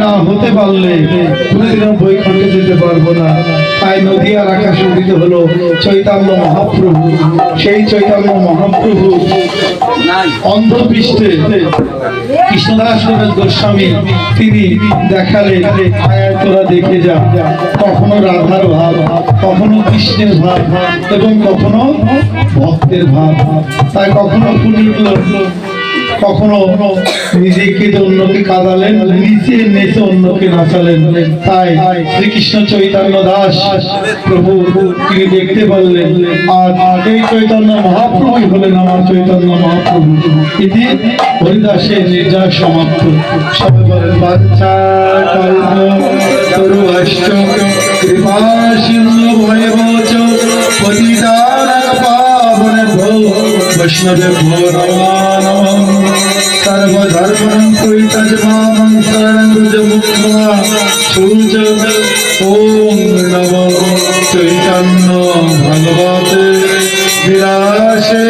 না হতে পারলে কোনোদিনও বৈকুণ্ঠে যেতে পারবো না। তাই নদী আর আকাশে উদিত হলো চৈতন্য মহাপ্রভু। সেই চৈতন্য মহাপ্রভু অন্ধপৃষ্ঠে কৃষ্ণদাস গোস্বামী তিনি দেখালেন, আয়াত তোরা দেখে যা, কখনো রাধার ভাব, কখনো কৃষ্ণের ভাব, এবং কখনো ভক্তের ভাব। তাই কখনো পুরীর কখনো নিজেকে অন্যকে কাঁদালেন, নিচে নেচে অন্যকে নাচালেন। তাই শ্রীকৃষ্ণ চৈতন্য দাস প্রভু তিনি দেখতে পারলেন, আর এই চৈতন্য মহাপ্রভুই হলেন আমার চৈতন্য মহাপ্রভু। ইতি হরিদাসের নির্যাস সমাপ্ত। সবাই বলেন বাচ্চা কল্প তরুভাষ্য কৃপা সিন্ধু ভয়বচ পতিতানাং পাবনেভ্যো বৈষ্ণবেভ্যো নমো নমঃ। সর্বধর্মং পরিত্যজ্য শরণং ব্রজমুক্তা সূচ। ওম নমো চৈতন্য ভগবতে বিরাসে